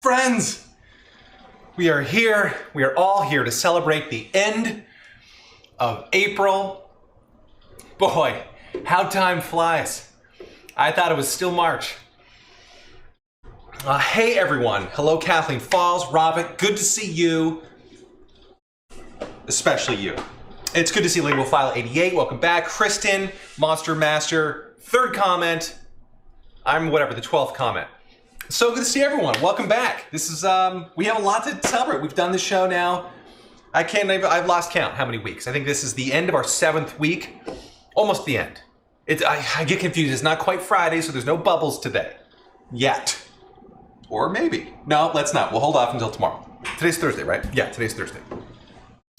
Friends, we are here. We are all here to celebrate the end of April. Boy, how time flies. I thought it was still March. Hey everyone. Hello Kathleen Falls, Robin, good to see you. Especially you. It's good to see Label File 88. Welcome back. Kristen, Monster Master, third comment. I'm whatever, the 12th comment. So good to see everyone. Welcome back. This is, we have a lot to celebrate. We've done the show now. I've lost count how many weeks. I think this is the end of our 7th week. Almost the end. I get confused. It's not quite Friday, so there's no bubbles today. Yet. Or maybe. No, let's not. We'll hold off until tomorrow. Today's Thursday, right? Yeah, today's Thursday.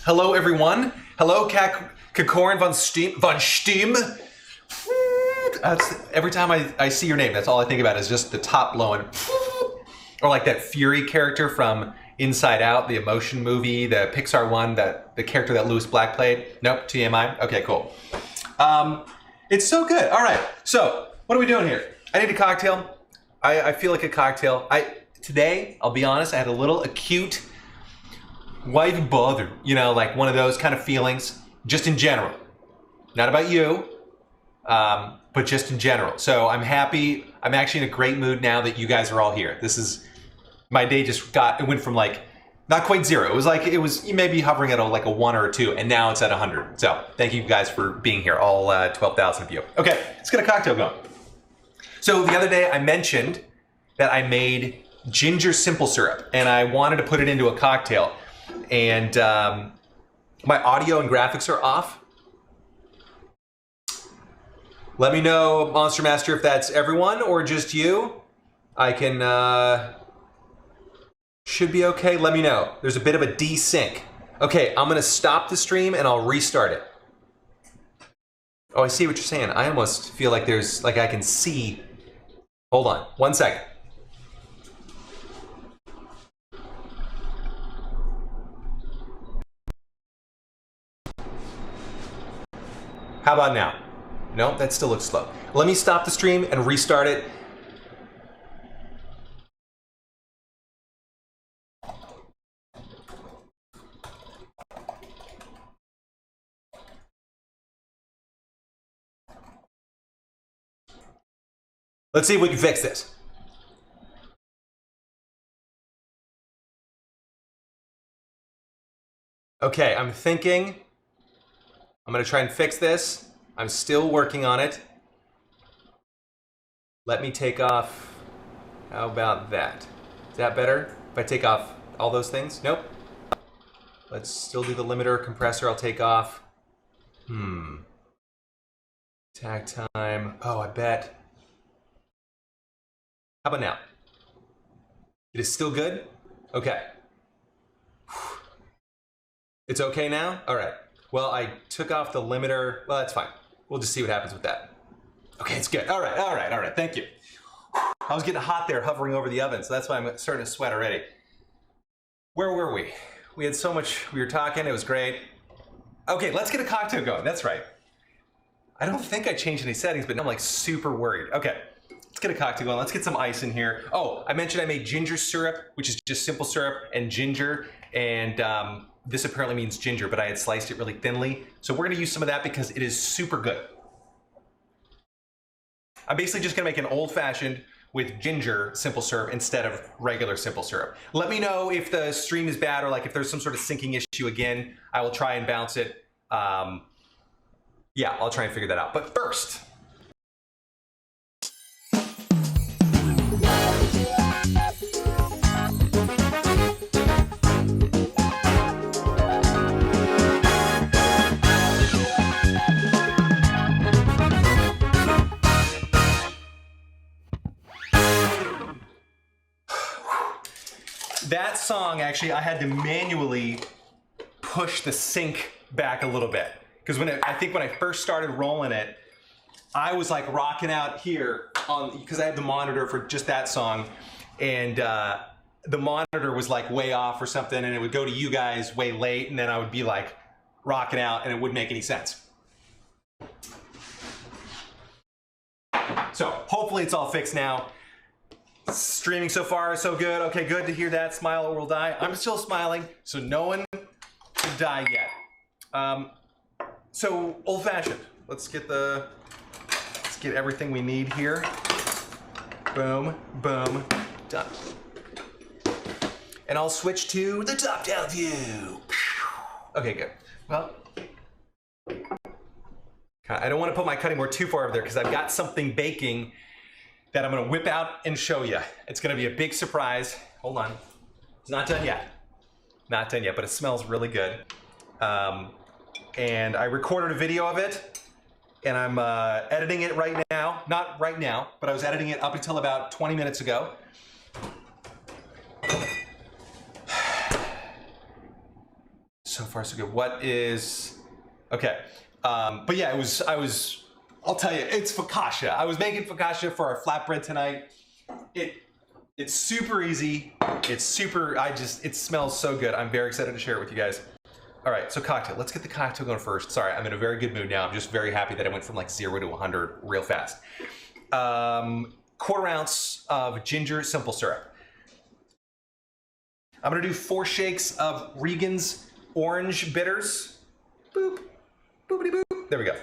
Hello, everyone. Hello, Kakorin von Steam. Every time I see your name, that's all I think about is just the top blowing. Or like that Fury character from Inside Out, the emotion movie, the Pixar one, the character that Lewis Black played. Nope, TMI. Okay, cool. It's so good. All right, so what are we doing here? I need a cocktail. I feel like a cocktail. Today, I'll be honest, I had a little acute, why even bother? You know, like one of those kind of feelings, just in general. Not about you. But just in general. So I'm happy. I'm actually in a great mood now that you guys are all here. This is, my day it went from like, not quite 0. It was maybe hovering at like a 1 or a 2, and now it's at 100. So thank you guys for being here, all 12,000 of you. Okay, let's get a cocktail going. So the other day I mentioned that I made ginger simple syrup, and I wanted to put it into a cocktail. And my audio and graphics are off. Let me know, Monster Master, if that's everyone or just you. I can, should be okay. Let me know. There's a bit of a desync. Okay, I'm gonna stop the stream and I'll restart it. Oh, I see what you're saying. I almost feel like I can see. Hold on, 1 second. How about now? No, that still looks slow. Let me stop the stream and restart it. Let's see if we can fix this. Okay, I'm thinking. I'm gonna try and fix this. I'm still working on it. Let me take off. How about that? Is that better? If I take off all those things? Nope. Let's still do the limiter, compressor I'll take off. Tag time. Oh, I bet. How about now? It is still good? Okay. It's okay now? All right. Well, I took off the limiter. Well, that's fine. We'll just see what happens with that. Okay, it's good. All right. Thank you. I was getting hot there hovering over the oven, so that's why I'm starting to sweat already. Where were we? We had so much, we were talking, it was great. Okay, let's get a cocktail going, that's right. I don't think I changed any settings, but now I'm like super worried. Okay, let's get a cocktail going. Let's get some ice in here. Oh, I mentioned I made ginger syrup, which is just simple syrup and ginger, and this apparently means ginger, but I had sliced it really thinly. So we're gonna use some of that because it is super good. I'm basically just gonna make an old-fashioned with ginger simple syrup instead of regular simple syrup. Let me know if the stream is bad or like if there's some sort of syncing issue again. I will try and bounce it. Yeah, I'll try and figure that out. But first, that song, actually, I had to manually push the sync back a little bit. Because I think when I first started rolling it, I was like rocking out here because I had the monitor for just that song. And the monitor was like way off or something, and it would go to you guys way late, and then I would be like rocking out, and it wouldn't make any sense. So hopefully it's all fixed now. Streaming so far, so good. Okay, good to hear that. Smile or we'll die. I'm still smiling, so no one should die yet. So old-fashioned. Let's get everything we need here. Boom, boom, done. And I'll switch to the top-down view. Okay, good. Well, I don't want to put my cutting board too far over there because I've got something baking that I'm going to whip out and show you. It's going to be a big surprise. Hold on. It's not done yet. Not done yet, but it smells really good. And I recorded a video of it, and I'm editing it right now. Not right now, but I was editing it up until about 20 minutes ago. So far, so good. What is... Okay. But yeah, I'll tell you, it's focaccia. I was making focaccia for our flatbread tonight. It's super easy. It smells so good. I'm very excited to share it with you guys. All right, so cocktail. Let's get the cocktail going first. Sorry, I'm in a very good mood now. I'm just very happy that I went from like 0 to 100 real fast. 1/4 ounce of ginger simple syrup. I'm gonna do 4 shakes of Regan's orange bitters. Boop, boopity boop. There we go.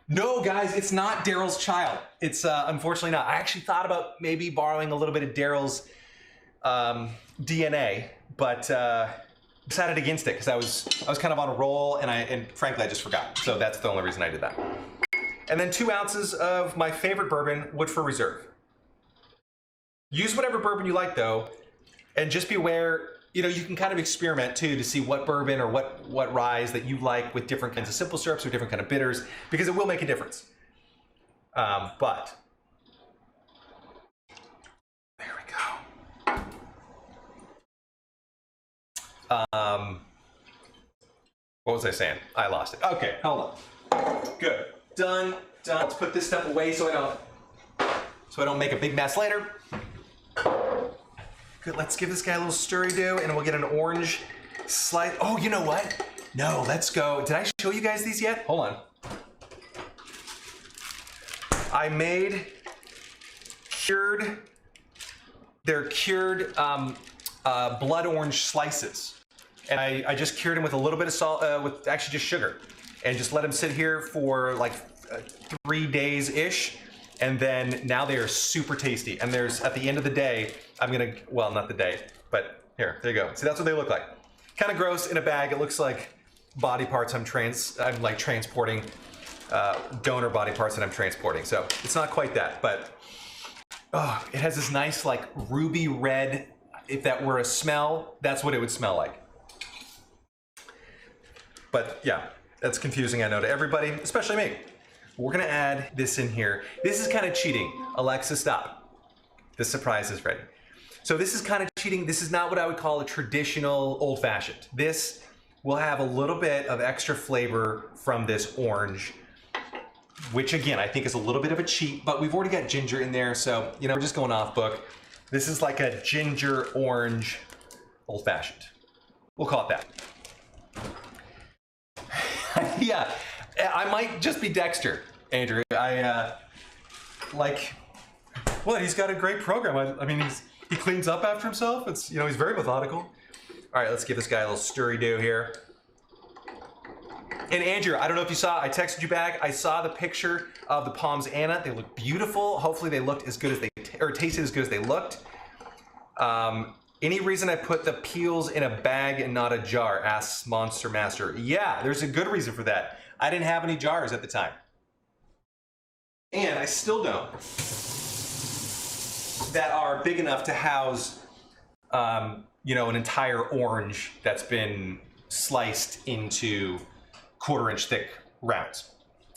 No, guys, it's not Daryl's child. It's unfortunately not. I actually thought about maybe borrowing a little bit of Daryl's DNA, but decided against it because I was kind of on a roll, and frankly I just forgot. So that's the only reason I did that. And then 2 ounces of my favorite bourbon, Woodford Reserve. Use whatever bourbon you like though, and just be aware. You know, you can kind of experiment too to see what bourbon or what rye that you like with different kinds of simple syrups or different kind of bitters, because it will make a difference. But there we go. What was I saying? I lost it. Okay, hold on. Good. Done. Let's put this stuff away so I don't make a big mess later. Good, let's give this guy a little stirry do, and we'll get an orange slice. Oh, you know what? No, let's go. Did I show you guys these yet? Hold on. I made they're cured blood orange slices. And I just cured them with a little bit of salt, with actually just sugar. And just let them sit here for like 3 days-ish. And then now they are super tasty. And at the end of the day, well, not the day, but there you go. See, that's what they look like. Kind of gross in a bag. It looks like body parts I'm like transporting, donor body parts that I'm transporting. So it's not quite that, but oh, it has this nice like ruby red. If that were a smell, that's what it would smell like. But yeah, that's confusing, I know, to everybody, especially me. We're gonna add this in here. This is kind of cheating. Alexa, stop. The surprise is ready. So this is kind of cheating. This is not what I would call a traditional old-fashioned. This will have a little bit of extra flavor from this orange, which again, I think is a little bit of a cheat, but we've already got ginger in there, so you know, we're just going off book. This is like a ginger orange old-fashioned. We'll call it that. Yeah. I might just be Dexter, Andrew. Well, he's got a great program. I mean, he cleans up after himself. He's very methodical. All right, let's give this guy a little stirry do here. And Andrew, I don't know if you saw, I texted you back. I saw the picture of the Palms Anna. They look beautiful. Hopefully they looked as good as or tasted as good as they looked. Any reason I put the peels in a bag and not a jar? Asks Monster Master. Yeah, there's a good reason for that. I didn't have any jars at the time. And I still don't. That are big enough to house, an entire orange that's been sliced into 1/4 inch thick rounds.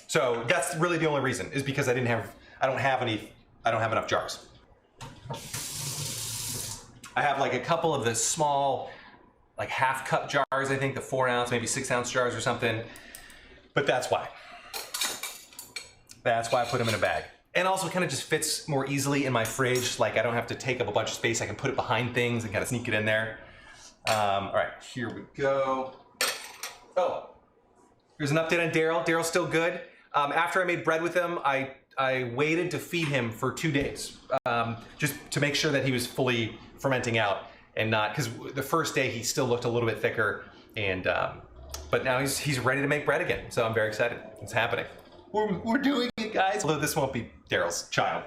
So that's really the only reason, is because I don't have enough jars. I have like a couple of the small, like 1/2 cup jars, I think, the 4 ounce, maybe 6 ounce jars or something. But that's why. That's why I put them in a bag. And also kind of just fits more easily in my fridge. Like I don't have to take up a bunch of space. I can put it behind things and kind of sneak it in there. All right, here we go. Oh, here's an update on Daryl. Daryl's still good. After I made bread with him, I I waited to feed him for 2 days, just to make sure that he was fully fermenting out and not, because the first day he still looked a little bit thicker, and but now he's ready to make bread again. So I'm very excited. It's happening. We're doing it, guys. Although this won't be Daryl's child.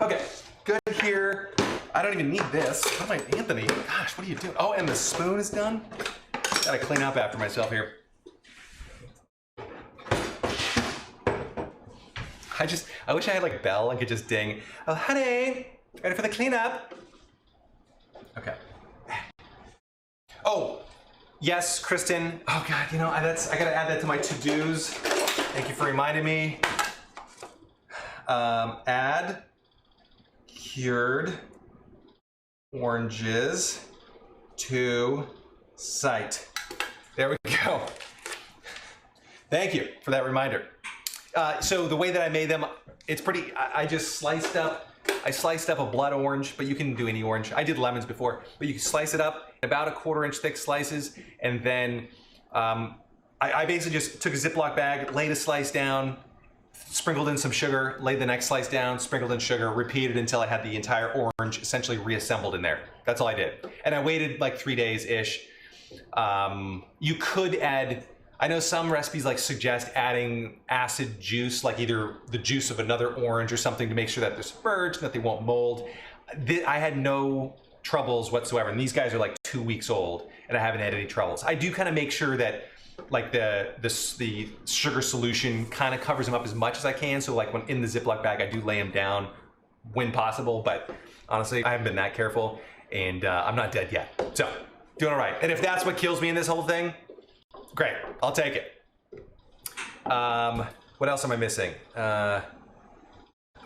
Okay, good here. I don't even need this. Oh my, Anthony, gosh, what are you doing? Oh, and the spoon is done. Gotta clean up after myself here. I wish I had like a bell and could just ding. Oh, honey, ready for the cleanup? Okay. Oh, yes, Kristen. Oh God, you know, I gotta add that to my to-dos. Thank you for reminding me. Add cured oranges to site. There we go. Thank you for that reminder. So the way that I made them, it's pretty, I sliced up a blood orange, but you can do any orange. I did lemons before, but you can slice it up in about 1/4 inch thick slices. And then I basically just took a Ziploc bag, laid a slice down, sprinkled in some sugar, laid the next slice down, sprinkled in sugar, repeated until I had the entire orange essentially reassembled in there. That's all I did. And I waited like 3 days-ish. You could add, I know some recipes like suggest adding acid juice, like either the juice of another orange or something to make sure that they're submerged, that they won't mold. I had no troubles whatsoever. And these guys are like 2 weeks old and I haven't had any troubles. I do kind of make sure that like the sugar solution kind of covers them up as much as I can. So like when in the Ziploc bag, I do lay them down when possible, but honestly, I haven't been that careful and I'm not dead yet. So doing all right. And if that's what kills me in this whole thing, great, I'll take it. What else am I missing?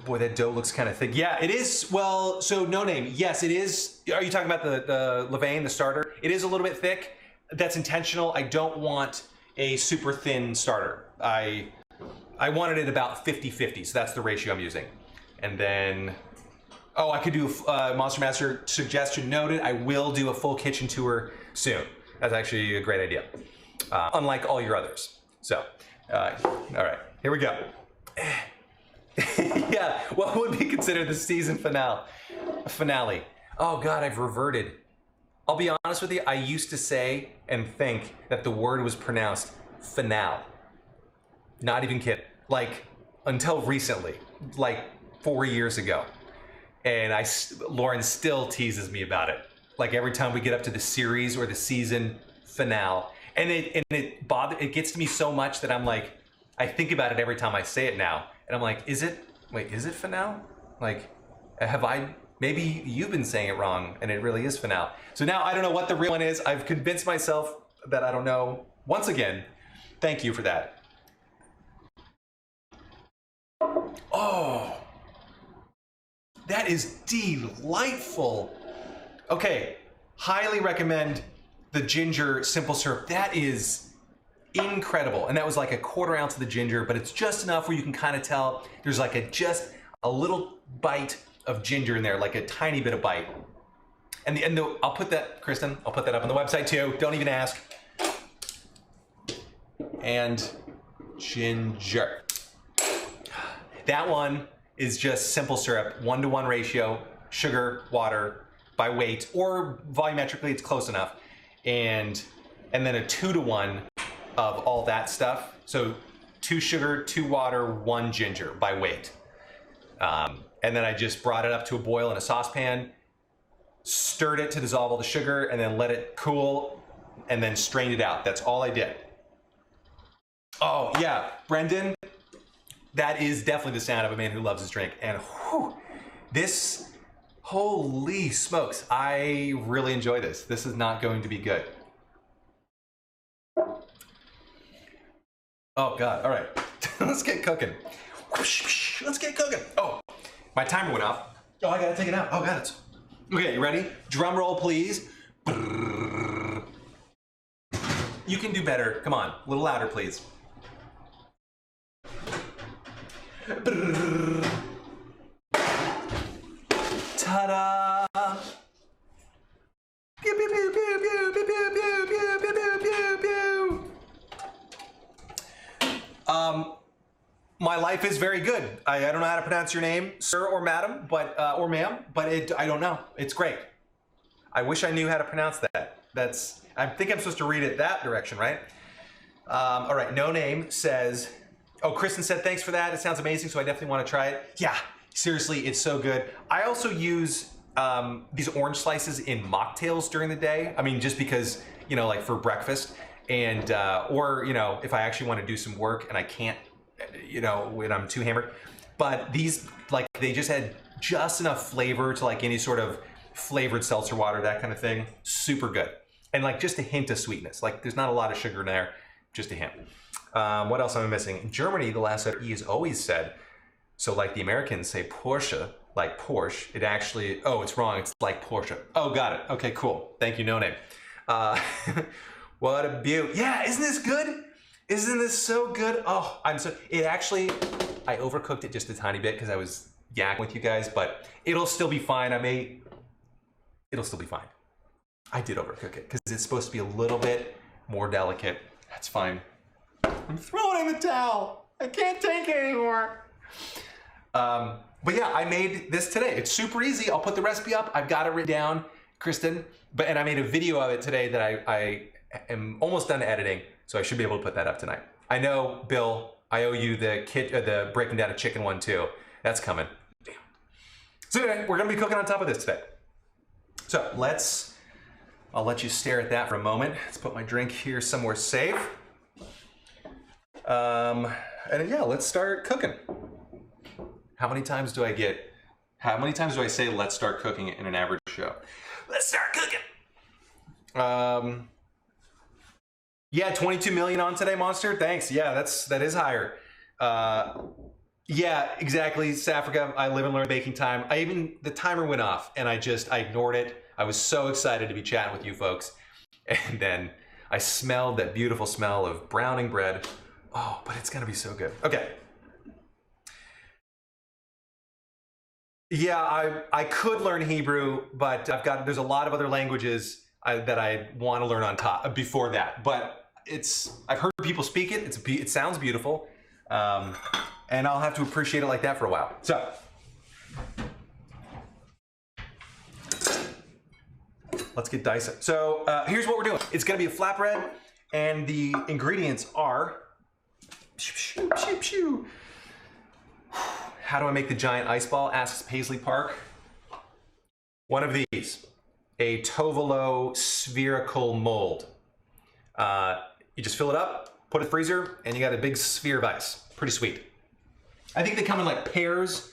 Boy, that dough looks kind of thick. Yeah, it is. Well, so no name. Yes, it is. Are you talking about the levain, the starter? It is a little bit thick. That's intentional. I don't want a super thin starter. I wanted it about 50-50, so that's the ratio I'm using. And then, oh, I could do Monster Master suggestion noted. I will do a full kitchen tour soon. That's actually a great idea. Unlike all your others. So, all right, here we go. Yeah, what would be considered the season finale? Oh God, I've reverted. I'll be honest with you, I used to say and think that the word was pronounced finale. Not even kidding. Like, until recently, like 4 years ago. And Lauren still teases me about it. Like every time we get up to the series or the season finale. And it gets to me so much that I'm like, I think about it every time I say it now. And I'm like, is it finale? Like, maybe you've been saying it wrong and it really is finale. So now I don't know what the real one is. I've convinced myself that I don't know. Once again, thank you for that. Oh, that is delightful. Okay, highly recommend the ginger simple syrup. That is incredible. And that was like 1/4 ounce of the ginger, but it's just enough where you can kind of tell there's like just a little bite of ginger in there, like a tiny bit of bite. And I'll put that, Kristen, I'll put that up on the website too. Don't even ask. And ginger. That one is just simple syrup, 1-to-1 ratio, sugar, water by weight, or volumetrically it's close enough. And then a 2-to-1 of all that stuff. So 2 sugar, 2 water, 1 ginger by weight. And then I just brought it up to a boil in a saucepan, stirred it to dissolve all the sugar, and then let it cool, and then strained it out. That's all I did. Oh yeah, Brendan, that is definitely the sound of a man who loves his drink. And whew, this, holy smokes, I really enjoy this. This is not going to be good. Oh God, all right, let's get cooking. Let's get cooking. Oh, my timer went off. Oh, I gotta take it out. Oh God, okay, you ready? Drum roll, please. You can do better. Come on, a little louder, please. Ta-da! Pew, pew, pew, pew, pew, pew, pew, pew, pew, pew, pew, pew, pew. My life is very good. I don't know how to pronounce your name, sir or madam, but or ma'am, but I don't know. It's great. I wish I knew how to pronounce that. I think I'm supposed to read it that direction, right? All right, no name says, oh, Kristen said, thanks for that. It sounds amazing, so I definitely want to try it. Yeah, seriously, it's so good. I also use these orange slices in mocktails during the day. I mean, just because, you know, like for breakfast and, or, you know, if I actually want to do some work and I can't, you know, when I'm too hammered. But these, like, they just had just enough flavor to like any sort of flavored seltzer water, that kind of thing. Super good. And like just a hint of sweetness. Like there's not a lot of sugar in there, just a hint. What else am I missing? In Germany, the last letter E is always said. So like the Americans say Porsche, like Porsche, it actually, oh, it's wrong. It's like Porsche. Oh, got it. Okay, cool. Thank you, no name. What a beaut. Yeah, isn't this good? Isn't this so good? Oh, it actually, I overcooked it just a tiny bit because I was yakking with you guys, but it'll still be fine. It'll still be fine. I did overcook it because it's supposed to be a little bit more delicate. That's fine. I'm throwing in the towel. I can't take it anymore. But yeah, I made this today. It's super easy. I'll put the recipe up. I've got it written down, Kristen. And I made a video of it today that I am almost done editing, so I should be able to put that up tonight. I know, Bill, I owe you the breaking down a chicken one too. That's coming. Damn. So anyway, we're gonna be cooking on top of this today. So I'll let you stare at that for a moment. Let's put my drink here somewhere safe. And yeah, let's start cooking. How many times do I say let's start cooking in an average show? Let's start cooking. Yeah, 22 million on today, Monster. Thanks. Yeah, that is higher. Yeah, exactly. Safrica, I live and learn baking time. The timer went off and I ignored it. I was so excited to be chatting with you folks. And then I smelled that beautiful smell of browning bread. Oh, but it's gonna be so good. Okay. Yeah, I could learn Hebrew, but there's a lot of other languages that I want to learn on top before that. But I've heard people speak it. It sounds beautiful, and I'll have to appreciate it like that for a while. So let's get dicing. So here's what we're doing. It's gonna be a flatbread, and the ingredients are. How do I make the giant ice ball? Asks Paisley Park. One of these, a Tovolo spherical mold. You just fill it up, put it in the freezer, and you got a big sphere of ice. Pretty sweet. I think they come in like pairs.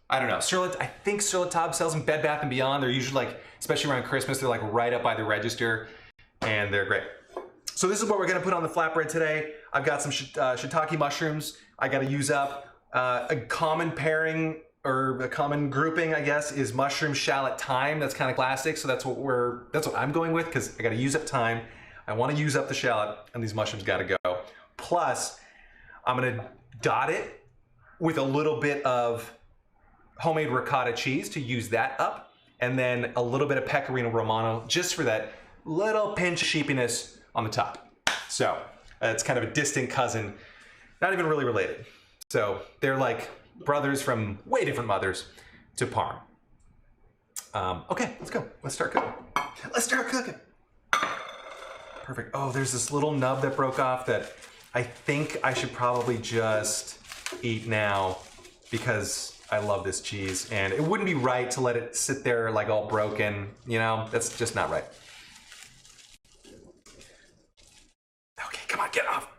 I don't know. I think Sur La Table sells them Bed Bath & Beyond. They're usually like, especially around Christmas, they're like right up by the register, and they're great. So this is what we're gonna put on the flatbread today. I've got some shiitake mushrooms I gotta use up. A common pairing or a common grouping, I guess, is mushroom, shallot, thyme. That's kind of classic, so that's what I'm going with because I got to use up thyme. I want to use up the shallot, and these mushrooms got to go. Plus, I'm gonna dot it with a little bit of homemade ricotta cheese to use that up, and then a little bit of pecorino romano just for that little pinch of sheepiness on the top. So it's kind of a distant cousin, not even really related. So they're like brothers from way different mothers to Parm. Okay, let's go. Let's start cooking. Let's start cooking. Perfect. Oh, there's this little nub that broke off that I think I should probably just eat now because I love this cheese and it wouldn't be right to let it sit there like all broken. You know, that's just not right. Okay, come on, get off.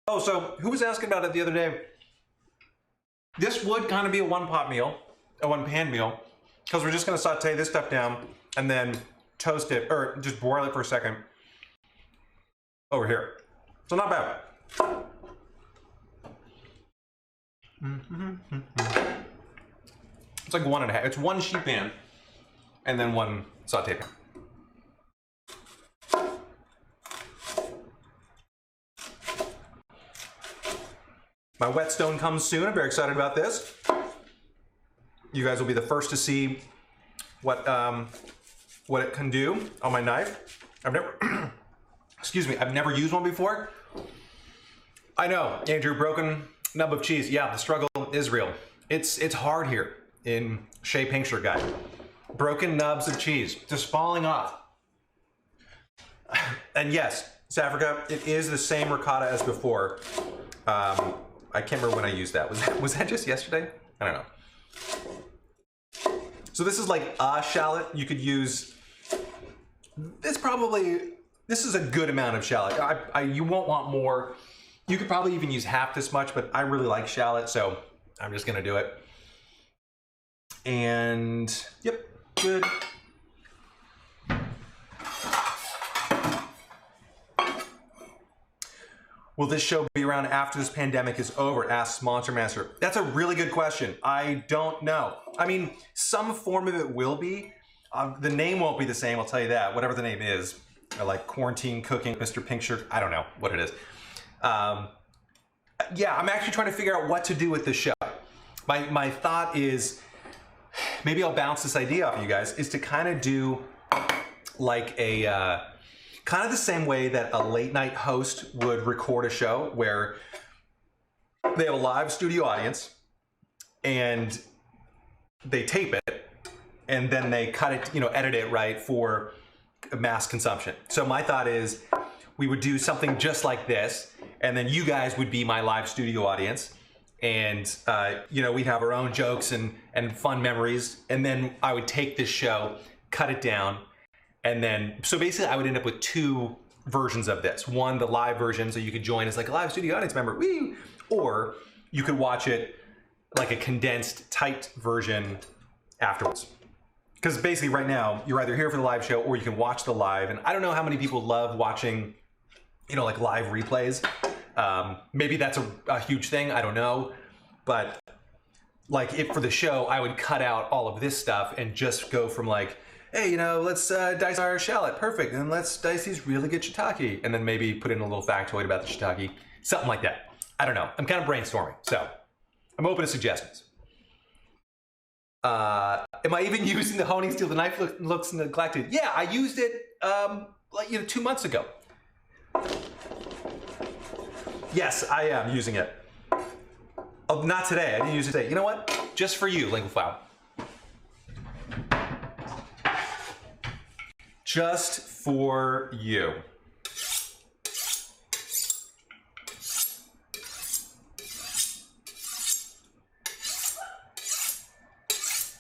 Oh, so who was asking about it the other day? This would kind of be a one-pan meal, because we're just going to saute this stuff down and then toast it, or just broil it for a second over here. So not bad. It's like 1.5. It's one sheet pan and then one saute pan. My whetstone comes soon. I'm very excited about this. You guys will be the first to see what it can do on my knife. I've never, excuse me, I've never used one before. I know, Andrew, broken nub of cheese. Yeah, the struggle is real. It's hard here in Pink Shirt Guy. Broken nubs of cheese, just falling off. And yes, South Africa, it is the same ricotta as before. I can't remember when I used that. Was that just yesterday? I don't know. So this is like a shallot. You could use, this is a good amount of shallot. You won't want more. You could probably even use half this much, but I really like shallot, so I'm just gonna do it. And yep, good. Will this show be around after this pandemic is over? Asks Monster Master. That's a really good question. I don't know. I mean, some form of it will be. The name won't be the same, I'll tell you that. Whatever the name is. Like quarantine cooking, Mr. Pink Shirt. I don't know what it is. Yeah, I'm actually trying to figure out what to do with this show. My thought is, maybe I'll bounce this idea off you guys, is to kind of do like a... kind of the same way that a late night host would record a show where they have a live studio audience and they tape it and then they cut it, edit it right for mass consumption. So my thought is we would do something just like this, and then you guys would be my live studio audience, and we'd have our own jokes and fun memories, and then I would take this show, cut it down, and then, so basically I would end up with two versions of this. One, the live version, so you could join as like a live studio audience member, woo! Or you could watch it like a condensed, tight version afterwards. Because basically right now, you're either here for the live show or you can watch the live. And I don't know how many people love watching, like live replays. Maybe that's a huge thing, I don't know. But like for the show, I would cut out all of this stuff and just go from like, hey, let's dice our shallot, perfect, and let's dice these really good shiitake, and then maybe put in a little factoid about the shiitake, something like that. I don't know. I'm kind of brainstorming, so I'm open to suggestions. Am I even using the honing steel? The knife looks neglected. Yeah, I used it 2 months ago. Yes, I am using it. Oh, not today. I didn't use it today. You know what? Just for you, Linguifile. Just for you.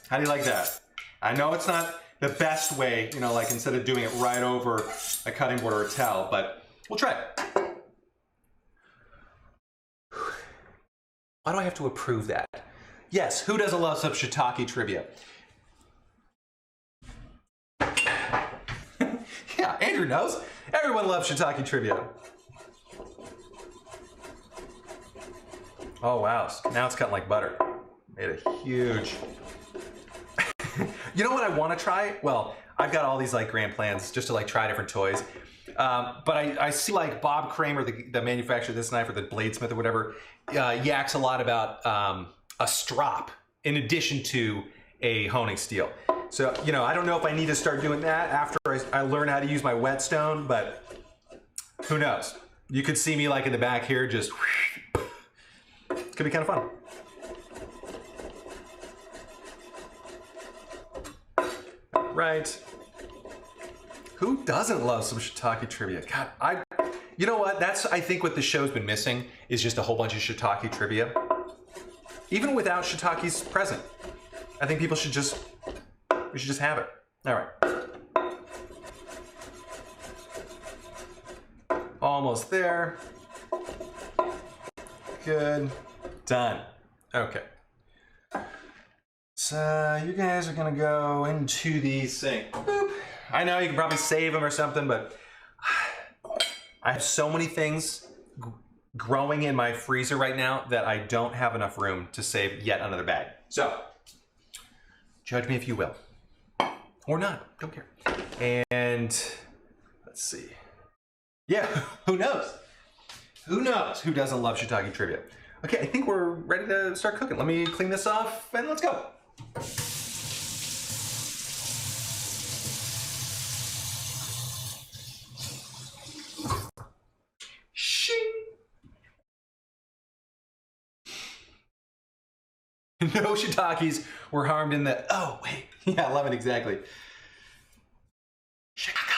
How do you like that? I know it's not the best way, like instead of doing it right over a cutting board or a towel, but we'll try it. Why do I have to approve that? Yes, who doesn't love some shiitake trivia? Yeah, Andrew knows. Everyone loves shiitake trivia. Oh, wow. Now it's cutting like butter. Made a huge... You know what I want to try? Well, I've got all these like grand plans just to like try different toys. But I see like Bob Kramer, the manufacturer of this knife, or the bladesmith or whatever, yaks a lot about a strop in addition to a honing steel. So, I don't know if I need to start doing that after I learn how to use my whetstone, but who knows? You could see me like in the back here, just, it's gonna be kind of fun. Right. Who doesn't love some shiitake trivia? God, you know what? That's, I think, what the show's been missing is just a whole bunch of shiitake trivia. Even without shiitake's present. I think people should just, we should just have it. All right. Almost there. Good. Done. Okay. So you guys are gonna go into the sink. Boop. I know you can probably save them or something, but I have so many things growing in my freezer right now that I don't have enough room to save yet another bag. So, judge me if you will. Or not, don't care. And let's see. Yeah, who knows? Who knows who doesn't love shiitake trivia? Okay, I think we're ready to start cooking. Let me clean this off and let's go. No shiitakes were harmed in the... Oh, wait. Yeah, I love it exactly. Chicago.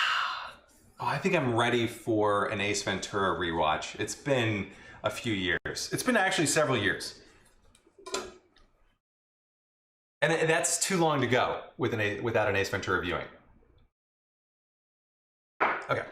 Oh, I think I'm ready for an Ace Ventura rewatch. It's been a few years. It's been actually several years. And that's too long to go without an Ace Ventura viewing. Okay.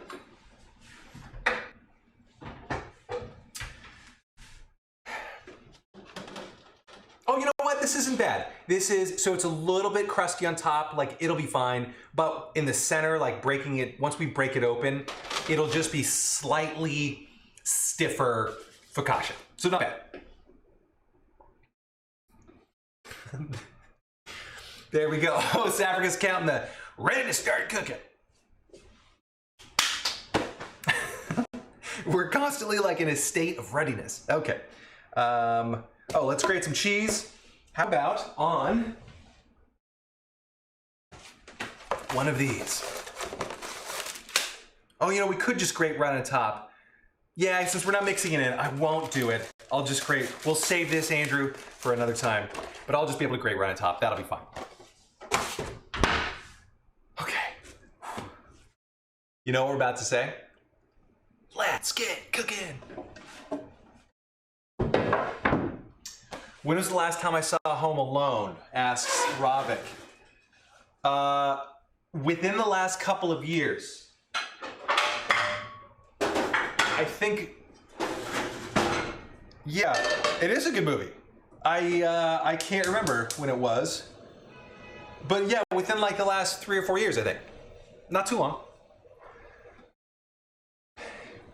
Oh, you know what? This isn't bad. This is, so it's a little bit crusty on top, like it'll be fine, but in the center, like breaking it, once we break it open, it'll just be slightly stiffer focaccia. So not bad. There we go. Oh, South Africa's counting the ready to start cooking. We're constantly like in a state of readiness. Okay. Oh, let's grate some cheese. How about on one of these? Oh, you know, we could just grate right on top. Yeah, since we're not mixing it in, I won't do it. I'll just grate. We'll save this, Andrew, for another time. But I'll just be able to grate right on top. That'll be fine. Okay. You know what we're about to say? Let's get cooking. When was the last time I saw Home Alone? Asks Robic. Within the last couple of years. I think, yeah, it is a good movie. I can't remember when it was. But yeah, within like the last 3 or 4 years, I think. Not too long.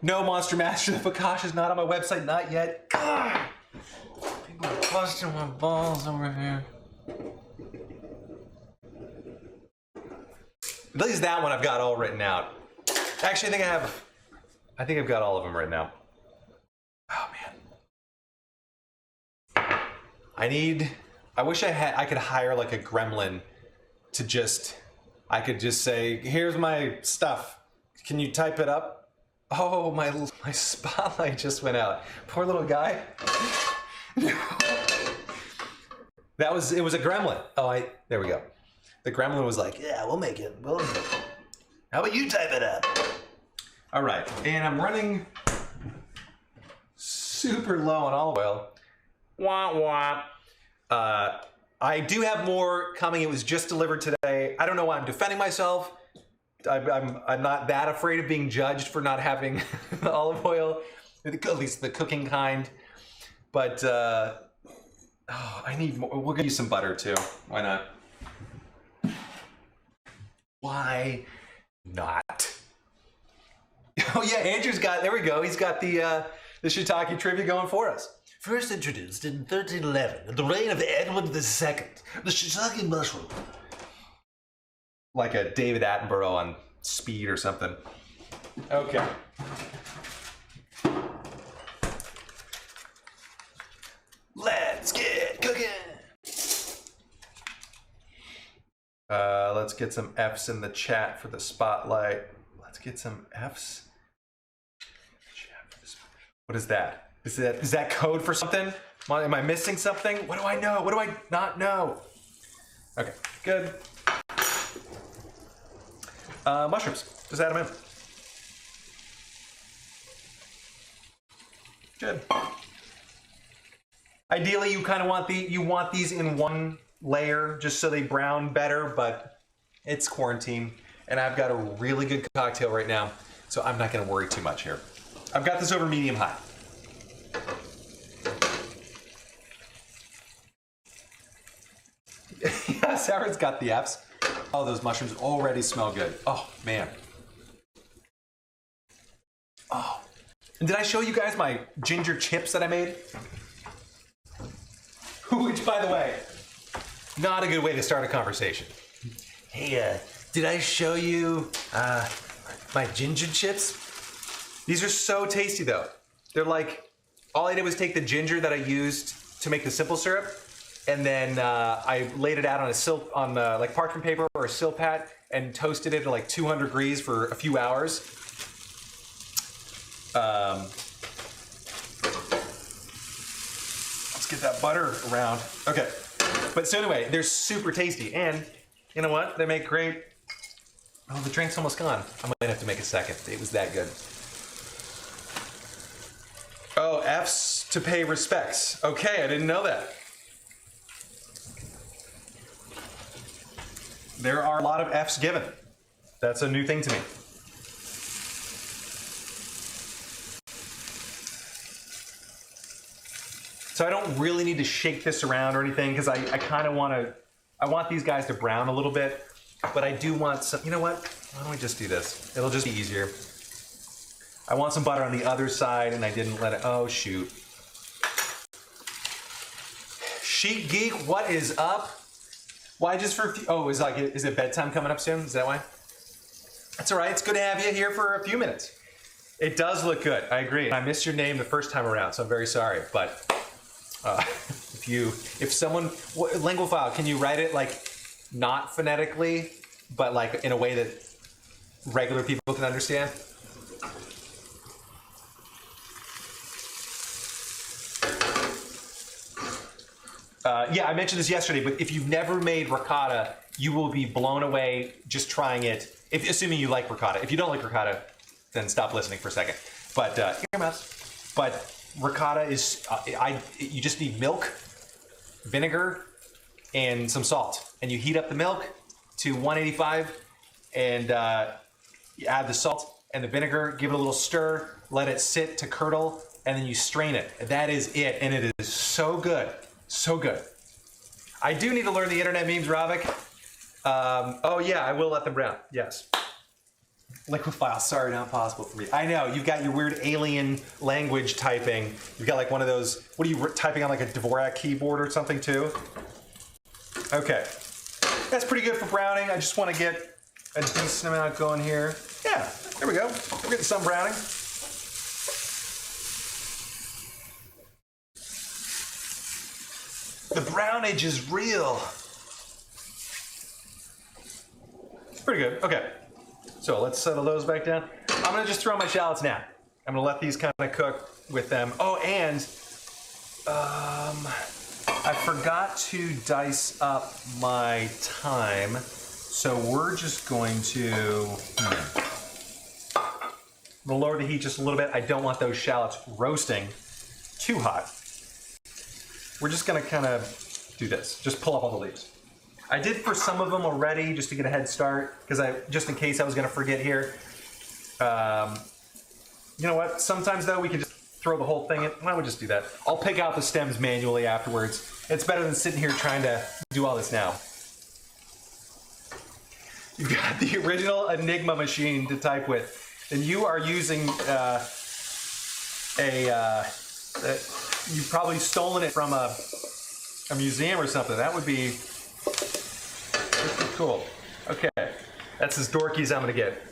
No, Monster Master, the focaccia is not on my website, not yet. Ugh. People are busting my balls over here. At least that one I've got all written out. Actually, I think I've got all of them written out. Oh man. I wish I could hire like a gremlin to just, I could just say, here's my stuff. Can you type it up? Oh, my spotlight just went out. Poor little guy. It was a gremlin. Oh, there we go. The gremlin was like, yeah, we'll make it. How about you type it up? All right, and I'm running super low on olive oil. Wah, wah. I do have more coming. It was just delivered today. I don't know why I'm defending myself. I'm not that afraid of being judged for not having the olive oil, at least the cooking kind. But I need more. We'll give you some butter too. Why not? Why not? Oh yeah, Andrew's got. There we go. He's got the shiitake trivia going for us. First introduced in 1311, in the reign of Edward II, the shiitake mushroom. Like a David Attenborough on Speed or something. Okay. Let's get cooking. Let's get some F's in the chat for the spotlight. Let's get some F's. What is that? Is that code for something? Am I missing something? What do I know? What do I not know? Okay, good. Mushrooms. Just add them in. Good. Ideally, you kind of want these in one layer just so they brown better, but it's quarantine, and I've got a really good cocktail right now, so I'm not going to worry too much here. I've got this over medium high. Yeah, Sarah's got the F's. Oh, those mushrooms already smell good. Oh, man. Oh. And did I show you guys my ginger chips that I made? Which, by the way, not a good way to start a conversation. Hey, did I show you my ginger chips? These are so tasty, though. They're like, all I did was take the ginger that I used to make the simple syrup, and then I laid it out on like parchment paper or a silpat and toasted it at like 200 degrees for a few hours. Let's get that butter around. Okay. But so anyway, they're super tasty. And you know what? They make great... Oh, the drink's almost gone. I might have to make a second. It was that good. Oh, F's to pay respects. Okay, I didn't know that. There are a lot of F's given. That's a new thing to me. So I don't really need to shake this around or anything because I kind of want to, I want these guys to brown a little bit, but I do want some, you know what? Why don't we just do this? It'll just be easier. I want some butter on the other side and I didn't let it, oh shoot. Sheet Geek, what is up? Why just for a few, oh, is it bedtime coming up soon? Is that why? That's all right, it's good to have you here for a few minutes. It does look good, I agree. I missed your name the first time around, so I'm very sorry, but if someone, lingual file, can you write it like not phonetically, but like in a way that regular people can understand? Yeah, I mentioned this yesterday, but if you've never made ricotta, you will be blown away just trying it, assuming you like ricotta. If you don't like ricotta, then stop listening for a second. But, earmuffs. But ricotta is, you just need milk, vinegar, and some salt. And you heat up the milk to 185, and you add the salt and the vinegar, give it a little stir, let it sit to curdle, and then you strain it. That is it, and it is so good. So good. I do need to learn the internet memes, Ravik. Oh yeah, I will let them brown, yes. Liquid file, sorry, not possible for me. I know, you've got your weird alien language typing. You've got like one of those, what are you typing on, like a Dvorak keyboard or something too? Okay, that's pretty good for browning. I just want to get a decent amount going here. Yeah, there we go. We're getting some browning. The brownage is real. Pretty good, okay. So let's settle those back down. I'm gonna just throw my shallots now. I'm gonna let these kind of cook with them. Oh, and I forgot to dice up my thyme. So we're just going to, I'm gonna lower the heat just a little bit. I don't want those shallots roasting too hot. We're just gonna kind of do this. Just pull up all the leaves. I did for some of them already just to get a head start because just in case I was gonna forget here. You know what? Sometimes though we can just throw the whole thing in. Why don't we just do that? I'll pick out the stems manually afterwards. It's better than sitting here trying to do all this now. You've got the original Enigma machine to type with, and you are using you've probably stolen it from a museum or something. That would be cool. Okay, that's as dorky as I'm gonna get.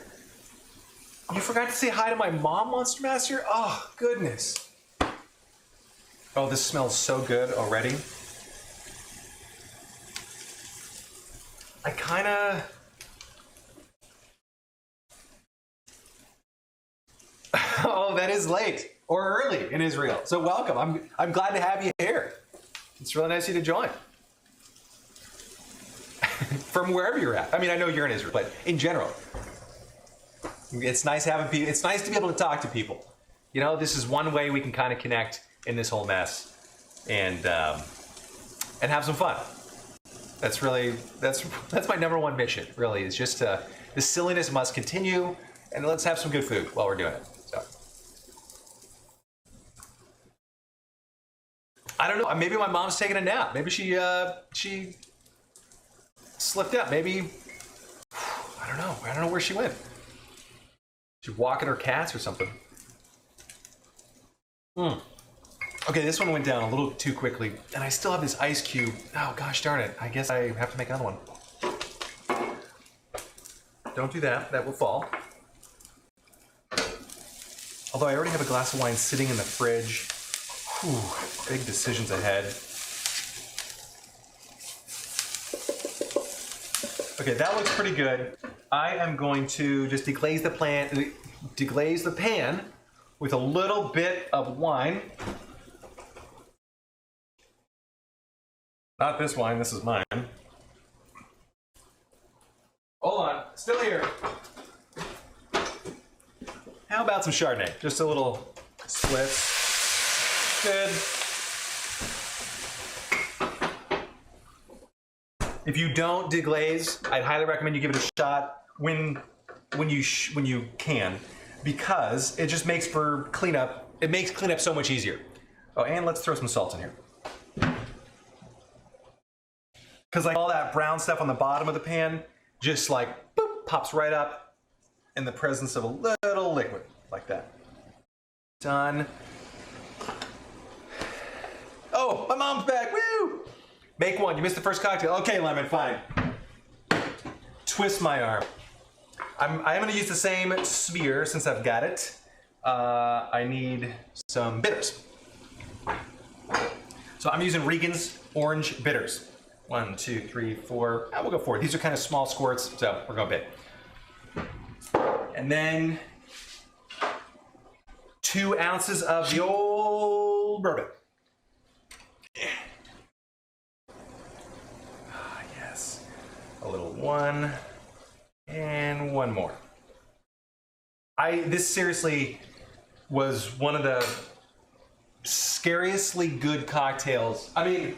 You forgot to say hi to my mom, Monster Master? Oh, goodness. Oh, this smells so good already. I kinda... Oh, that is late or early in Israel. So welcome. I'm glad to have you here. It's really nice of you to join. From wherever you're at. I mean, I know you're in Israel, but in general, it's nice having people. It's nice to be able to talk to people. You know, this is one way we can kind of connect in this whole mess, and have some fun. That's really that's my #1 mission. Really, is just the silliness must continue, and let's have some good food while we're doing it. So. I don't know. Maybe my mom's taking a nap. Maybe she slipped out. Maybe I don't know. I don't know where she went. She's walking her cats or something. Okay, this one went down a little too quickly, and I still have this ice cube. Oh gosh darn it! I guess I have to make another one. Don't do that. That will fall. Although I already have a glass of wine sitting in the fridge. Whew, big decisions ahead. Okay, that looks pretty good. I am going to just deglaze the pan with a little bit of wine. Not this wine, this is mine. Hold on, still here. How about some Chardonnay? Just a little split. Good. If you don't deglaze, I'd highly recommend you give it a shot when you can, because it just makes for cleanup. It makes cleanup so much easier. Oh, and let's throw some salt in here. Because like all that brown stuff on the bottom of the pan just like boop, pops right up in the presence of a little liquid like that. Done. Oh, my mom's back. Woo! Make one. You missed the first cocktail. Okay, lemon, fine. Twist my arm. I'm going to use the same sphere since I've got it. I need some bitters. So I'm using Regan's Orange Bitters. 1, 2, 3, 4. We'll go 4. These are kind of small squirts, so we're going big. And then 2 ounces of the old bourbon. Ah, yes. A little one. And one more. This seriously was one of the scariously good cocktails. I mean,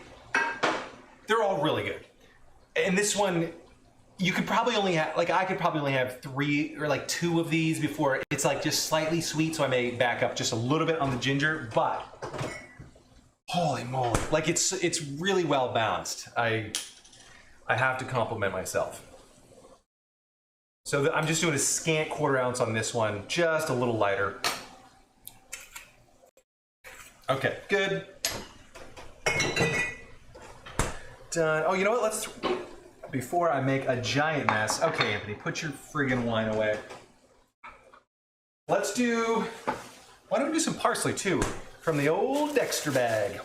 they're all really good. And this one, you could probably only have, like I could probably only have 3 or like 2 of these before it's like just slightly sweet, so I may back up just a little bit on the ginger, but holy moly, like it's really well balanced. I have to compliment myself. So I'm just doing a scant 1/4 ounce on this one, just a little lighter. Okay, good. Done. Oh, you know what? Before I make a giant mess. Okay, Anthony, put your friggin' wine away. Why don't we do some parsley too, from the old Dexter bag.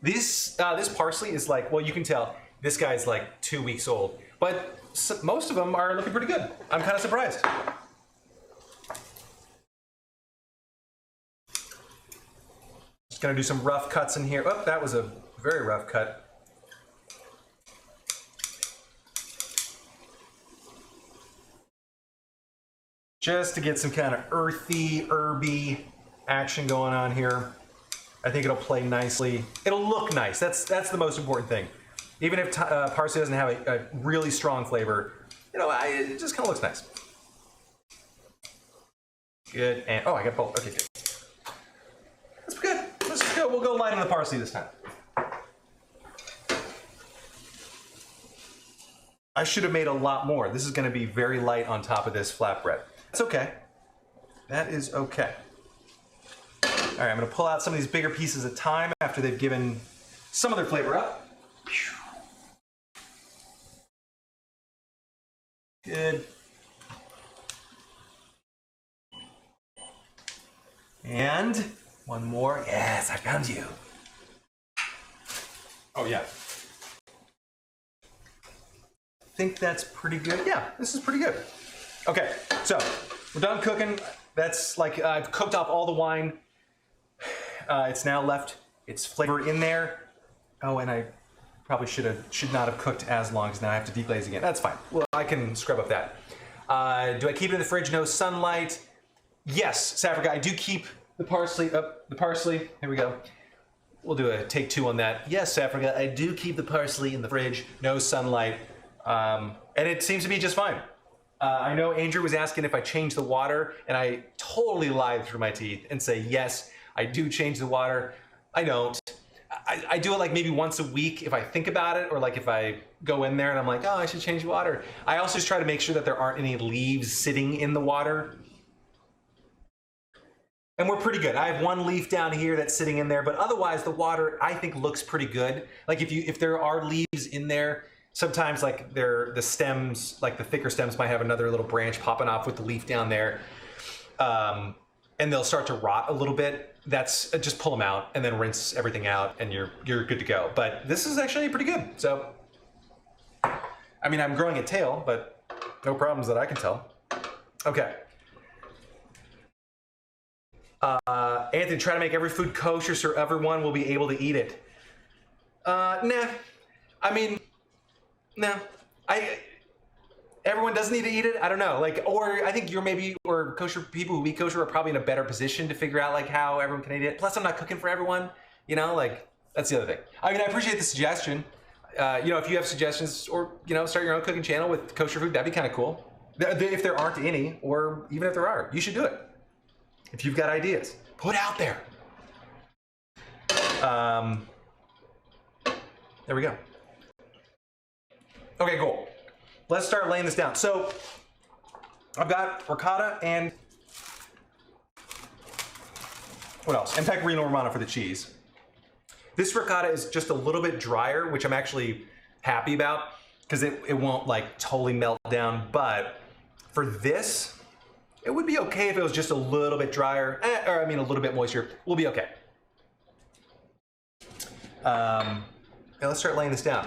This parsley is like, well, you can tell this guy's like 2 weeks old, but most of them are looking pretty good. I'm kind of surprised. Just gonna do some rough cuts in here. Oh, that was a very rough cut. Just to get some kind of earthy, herby action going on here. I think it'll play nicely. It'll look nice. That's the most important thing. Even if parsley doesn't have a really strong flavor, you know, it just kind of looks nice. Good. And oh, I got both. Okay, good. That's good. Let's just go. We'll go light on the parsley this time. I should have made a lot more. This is going to be very light on top of this flatbread. That's okay. That is okay. All right, I'm going to pull out some of these bigger pieces of thyme after they've given some of their flavor up. Good. And one more. Yes, I found you. Oh, yeah. I think that's pretty good. Yeah, this is pretty good. Okay, so we're done cooking. That's like, I've cooked off all the wine. It's now left its flavor in there. Oh, and I probably should not have cooked as long, because now I have to deglaze again. That's fine. Well, I can scrub up that. Do I keep it in the fridge? No sunlight. Yes, Saffron Guy, I do keep the parsley. The parsley. Here we go. We'll do a take 2 on that. Yes, Saffron Guy, I do keep the parsley in the fridge. No sunlight. And it seems to be just fine. I know Andrew was asking if I change the water, and I totally lied through my teeth and say, yes, I do change the water. I don't. I do it like maybe once a week if I think about it, or like if I go in there and I'm like, oh, I should change the water. I also just try to make sure that there aren't any leaves sitting in the water. And we're pretty good. I have one leaf down here that's sitting in there, but otherwise the water, I think, looks pretty good. Like if there are leaves in there, sometimes like the stems, like the thicker stems might have another little branch popping off with the leaf down there. And they'll start to rot a little bit. That's just pull them out and then rinse everything out, and you're good to go. But this is actually pretty good. So, I mean, I'm growing a tail, but no problems that I can tell. Okay. Anthony, try to make every food kosher so everyone will be able to eat it. Nah. I mean, no. Everyone doesn't need to eat it. I don't know. Like, or I think you're maybe, or kosher people who eat kosher are probably in a better position to figure out like how everyone can eat it. Plus, I'm not cooking for everyone. You know, like that's the other thing. I mean, I appreciate the suggestion. You know, if you have suggestions, or you know, start your own cooking channel with kosher food, that'd be kind of cool. If there aren't any, or even if there are, you should do it. If you've got ideas, put out there. There we go. Okay, cool. Let's start laying this down. So I've got ricotta and what else? And pecorino romano for the cheese. This ricotta is just a little bit drier, which I'm actually happy about because it won't like totally melt down. But for this, it would be okay if it was just a little bit drier, or I mean a little bit moisture. We'll be okay. Now let's start laying this down.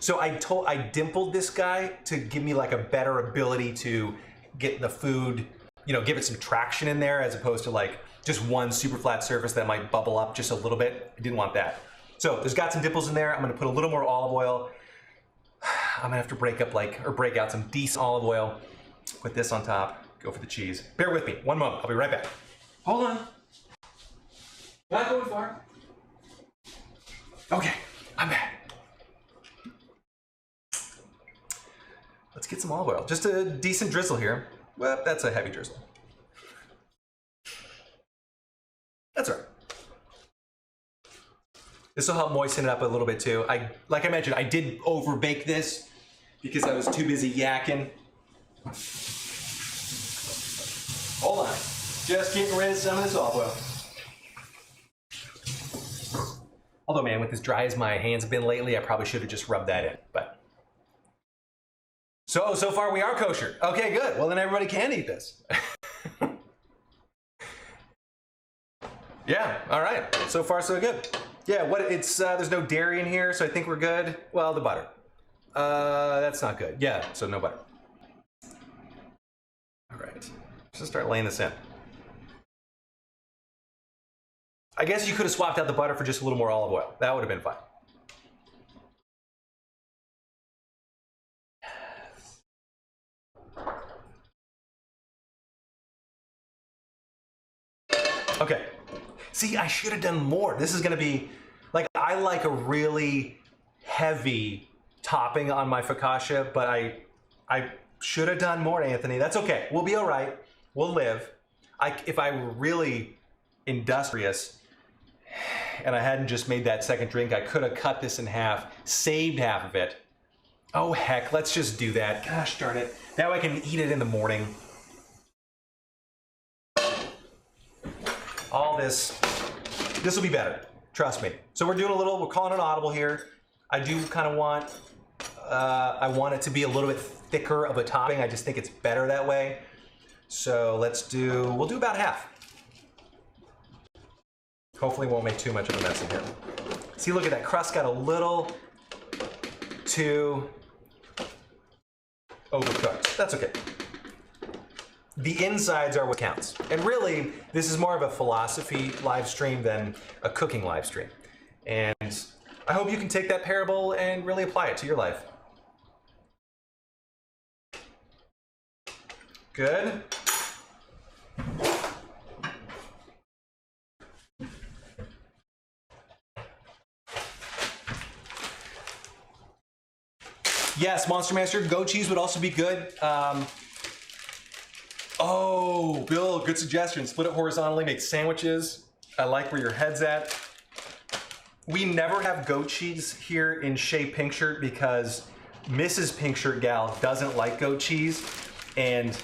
So I dimpled this guy to give me like a better ability to get the food, you know, give it some traction in there as opposed to like just one super flat surface that might bubble up just a little bit. I didn't want that. So there's got some dimples in there. I'm gonna put a little more olive oil. I'm gonna have to break out some decent olive oil. Put this on top, go for the cheese. Bear with me, one moment, I'll be right back. Hold on. Not going far. Okay, I'm back. Let's get some olive oil. Just a decent drizzle here. Well, that's a heavy drizzle. That's all right. This will help moisten it up a little bit too. Like I mentioned, I did overbake this because I was too busy yakking. Hold on. Just getting rid of some of this olive oil. Although, man, with as dry as my hands have been lately, I probably should have just rubbed that in, but. So far we are kosher. Okay, good. Well, then everybody can eat this. Yeah, all right. So far, so good. Yeah, there's no dairy in here, so I think we're good. Well, the butter. That's not good. Yeah, so no butter. All right, let's just start laying this in. I guess you could have swapped out the butter for just a little more olive oil. That would have been fine. Okay. See, I should have done more. This is gonna be, like, I like a really heavy topping on my focaccia, but I should have done more, Anthony. That's okay. We'll be all right. We'll live. If I were really industrious and I hadn't just made that second drink, I could have cut this in half, saved half of it. Oh, heck, let's just do that. Gosh darn it. Now I can eat it in the morning. All this will be better, trust me. So we're calling it audible here. I do kind of want, I want it to be a little bit thicker of a topping. I just think it's better that way. So we'll do about half. Hopefully it won't make too much of a mess in here. See, look at that, crust got a little too overcooked. That's okay. The insides are what counts. And really, this is more of a philosophy live stream than a cooking live stream. And I hope you can take that parable and really apply it to your life. Good. Yes, Monster Master, goat cheese would also be good. Oh, Bill, good suggestion. Split it horizontally, make sandwiches. I like where your head's at. We never have goat cheese here in Shea Pink Shirt because Mrs. Pink Shirt Gal doesn't like goat cheese, and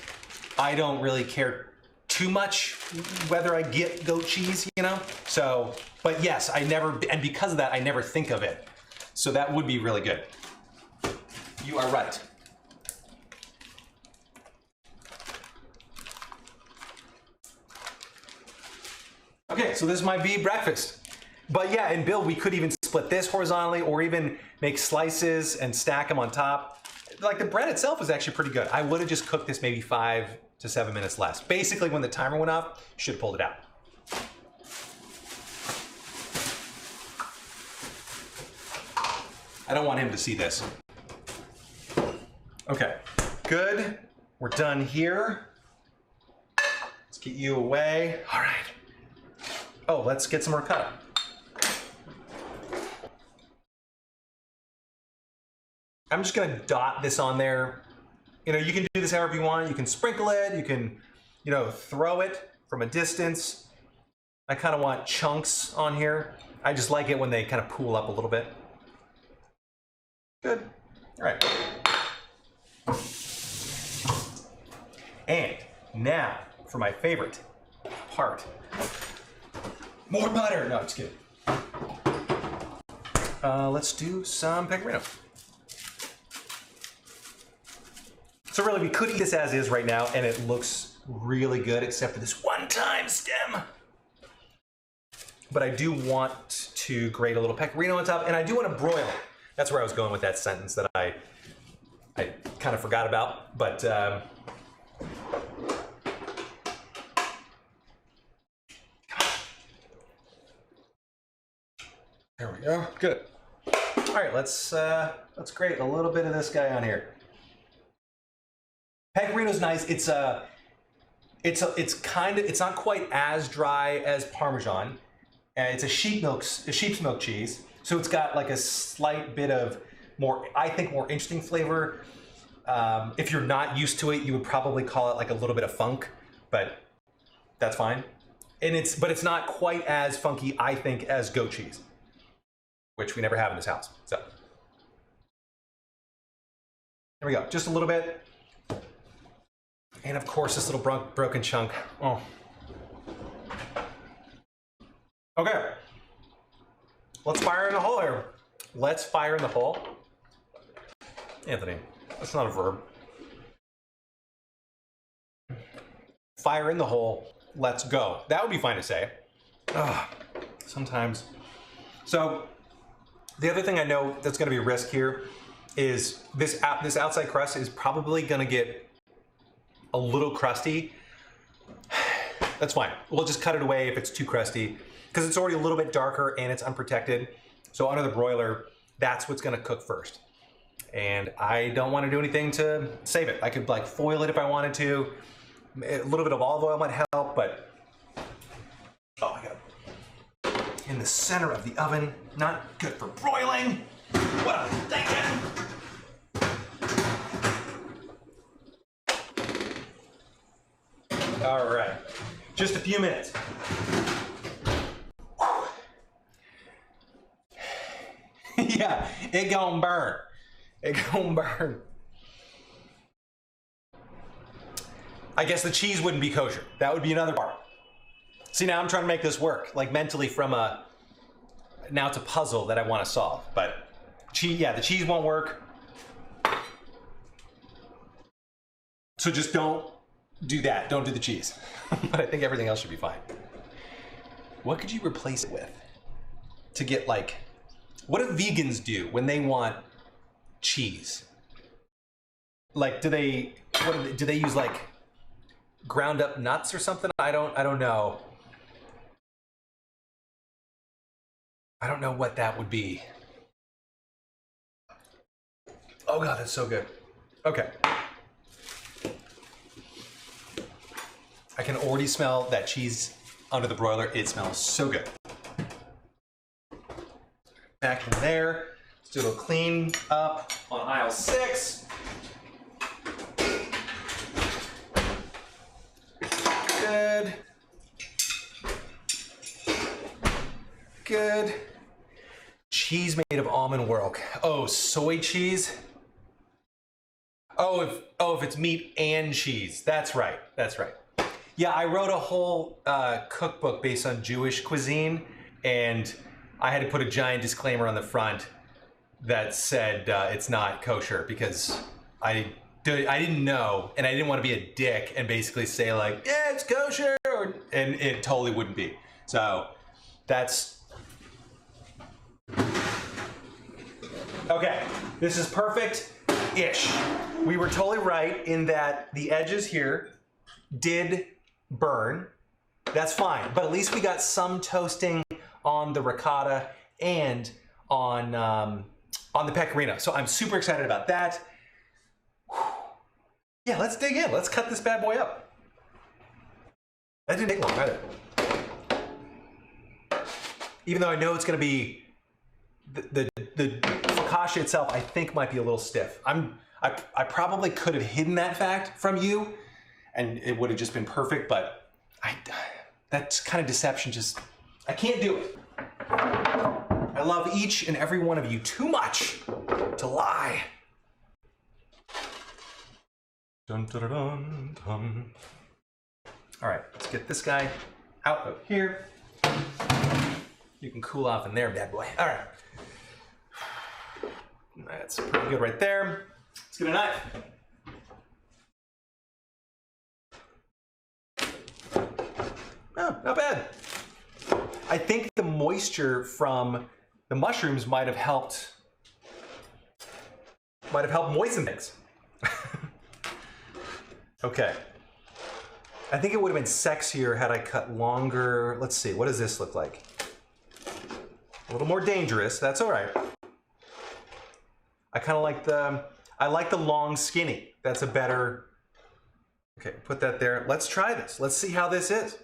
I don't really care too much whether I get goat cheese, you know? So, but yes, and because of that, I never think of it. So that would be really good. You are right. Okay, so this might be breakfast. But yeah, and Bill, we could even split this horizontally or even make slices and stack them on top. Like the bread itself is actually pretty good. I would have just cooked this maybe 5 to 7 minutes less. Basically, when the timer went off, you should have pulled it out. I don't want him to see this. Okay, good. We're done here. Let's get you away. All right. Oh, let's get some ricotta. I'm just gonna dot this on there. You know, you can do this however you want. You can sprinkle it, you can, you know, throw it from a distance. I kind of want chunks on here. I just like it when they kind of pool up a little bit. Good. All right. And now for my favorite part. More butter. No, just kidding. Let's do some pecorino. So really, we could eat this as is right now, and it looks really good, except for this one-time stem. But I do want to grate a little pecorino on top, and I do want to broil it. That's where I was going with that sentence that I kind of forgot about. But there we go. Good. All right, let's grate a little bit of this guy on here. Pecorino's nice. It's not quite as dry as Parmesan. It's a sheep's milk cheese, so it's got like a slight bit of more, I think, more interesting flavor. If you're not used to it, you would probably call it like a little bit of funk, but that's fine. And but it's not quite as funky, I think, as goat cheese, which we never have in this house. So there we go, just a little bit. And of course, this little broken chunk. Oh. Okay. Let's fire in the hole here. Let's fire in the hole. Anthony, that's not a verb. Fire in the hole. Let's go. That would be fine to say. Sometimes. So the other thing I know that's going to be a risk here is this outside crust is probably going to get a little crusty. That's fine. We'll just cut it away if it's too crusty, because it's already a little bit darker and it's unprotected. So under the broiler, that's what's going to cook first. And I don't want to do anything to save it. I could like foil it if I wanted to. A little bit of olive oil might help, but oh my God. In the center of the oven, not good for broiling. What am I thinking? All right, just a few minutes. Yeah, it gonna burn. It gonna burn. I guess the cheese wouldn't be kosher. That would be another part. See, now I'm trying to make this work, like mentally now it's a puzzle that I want to solve. But the cheese won't work. So just don't do that. Don't do the cheese. But I think everything else should be fine. What could you replace it with? To get like, what do vegans do when they want cheese? Like, do they use like ground up nuts or something? I don't know. I don't know what that would be. Oh God, that's so good. Okay. I can already smell that cheese under the broiler. It smells so good. Back in there. Let's do a little clean up on aisle 6. Good. Good. Cheese made of almond work. Oh, soy cheese. Oh, if it's meat and cheese. That's right. That's right. Yeah, I wrote a whole cookbook based on Jewish cuisine, and I had to put a giant disclaimer on the front that said it's not kosher, because I didn't know, and I didn't want to be a dick and basically say like, yeah, it's kosher, and it totally wouldn't be. So that's okay. This is perfect-ish. We were totally right in that the edges here did burn. That's fine, but at least we got some toasting on the ricotta and on on the pecorino. So I'm super excited about that. Whew. Yeah, let's dig in. Let's cut this bad boy up. That didn't take long either. Even though I know it's going to be the focaccia itself, I think might be a little stiff. I probably could have hidden that fact from you, and it would have just been perfect. But that kind of deception I can't do it. I love each and every one of you too much to lie. Dun, dun, dun, dun. All right, let's get this guy out of here. You can cool off in there, bad boy. All right. That's pretty good right there. Let's get a knife. Oh, not bad. I think the moisture from the mushrooms might have helped moisten things. Okay. I think it would have been sexier had I cut longer. Let's see, what does this look like? A little more dangerous, that's all right. I kind of like I like the long skinny. That's a better, okay, put that there. Let's try this. Let's see how this is.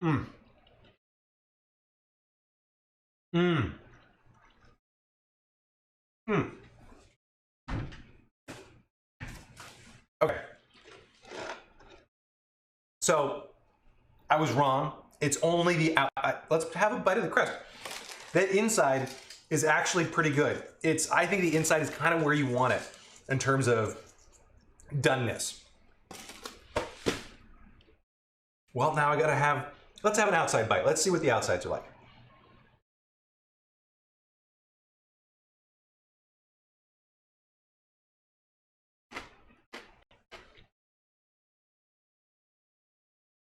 Mmm. Mmm. Mmm. Okay. So I was wrong. It's only the let's have a bite of the crust. The inside is actually pretty good. I think the inside is kind of where you want it in terms of doneness. Well, now let's have an outside bite. Let's see what the outsides are like.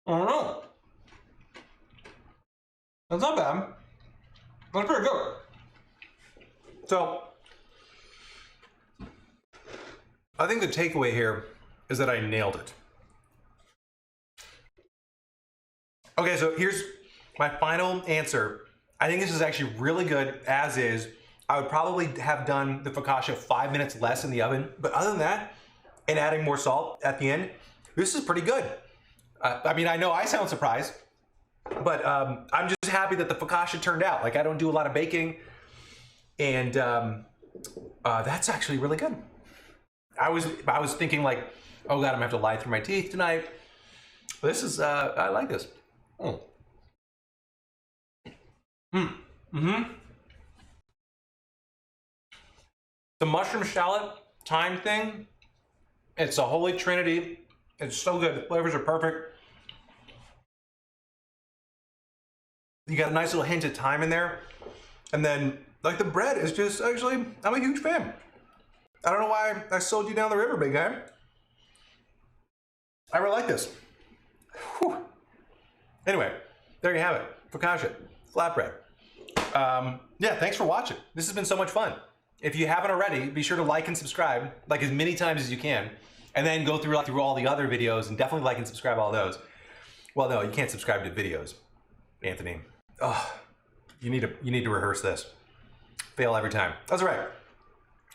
I don't know. That's not bad. That's pretty good. So, I think the takeaway here is that I nailed it. Okay, so here's my final answer. I think this is actually really good as is. I would probably have done the focaccia 5 minutes less in the oven, but other than that, and adding more salt at the end, this is pretty good. I mean, I know I sound surprised, but I'm just happy that the focaccia turned out. Like, I don't do a lot of baking, and that's actually really good. I was thinking like, oh God, I'm gonna have to lie through my teeth tonight. This is, I like this. Mm. Mm. Mm-hmm. The mushroom shallot thyme thing, it's a holy trinity. It's so good. The flavors are perfect. You got a nice little hint of thyme in there. And then, like, the bread is just, actually, I'm a huge fan. I don't know why I sold you down the river, big guy. I really like this. Whew. Anyway, there you have it. Focaccia, flatbread. Yeah, thanks for watching. This has been so much fun. If you haven't already, be sure to like and subscribe, like as many times as you can. And then go through all the other videos and definitely like and subscribe all those. Well, no, you can't subscribe to videos, Anthony. Oh, you need to rehearse this. Fail every time. That's all right.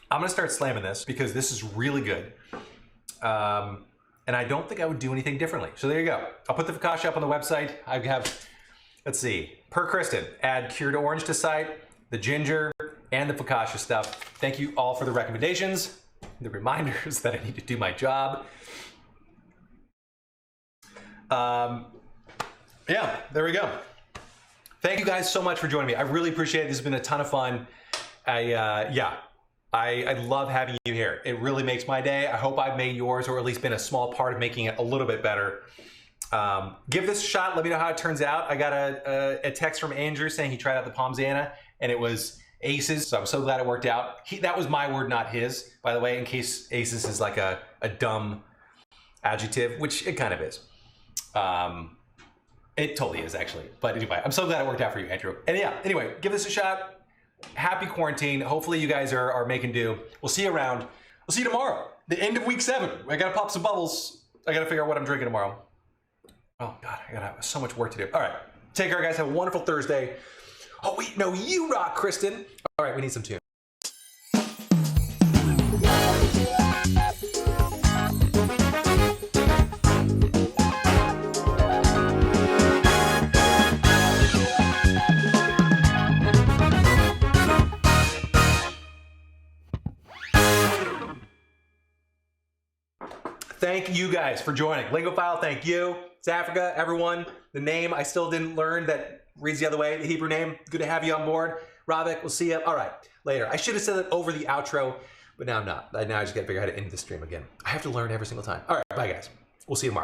I'm gonna start slamming this because this is really good. And I don't think I would do anything differently. So there you go. I'll put the focaccia up on the website. I have, let's see, per Kristen, add cured orange to site, the ginger, and the focaccia stuff. Thank you all for the recommendations. The reminders that I need to do my job. Yeah, there we go. Thank you guys so much for joining me. I really appreciate it. This has been a ton of fun. I love having you here. It really makes my day. I hope I've made yours, or at least been a small part of making it a little bit better. Give this a shot. Let me know how it turns out. I got a text from Andrew saying he tried out the Pomzana and it was aces, so I'm so glad it worked out. That was my word, not his, by the way, in case aces is like a dumb adjective, which it kind of is. It totally is, actually. But anyway, I'm so glad it worked out for you, Andrew. And yeah, anyway, give this a shot. Happy quarantine. Hopefully you guys are making do. We'll see you around. We'll see you tomorrow, the end of week 7. I gotta pop some bubbles. I gotta figure out what I'm drinking tomorrow. Oh God, I got so much work to do. All right, take care, guys. Have a wonderful Thursday. Oh wait, no, you rock, Kristen. All right, we need some tunes. Thank you guys for joining. Lingophile, thank you. It's Africa, everyone. The name I still didn't learn that reads the other way, the Hebrew name. Good to have you on board. Ravik, we'll see you. All right, later. I should have said it over the outro, but now I'm not. Now I just got to figure out how to end the stream again. I have to learn every single time. All right, bye guys. We'll see you tomorrow.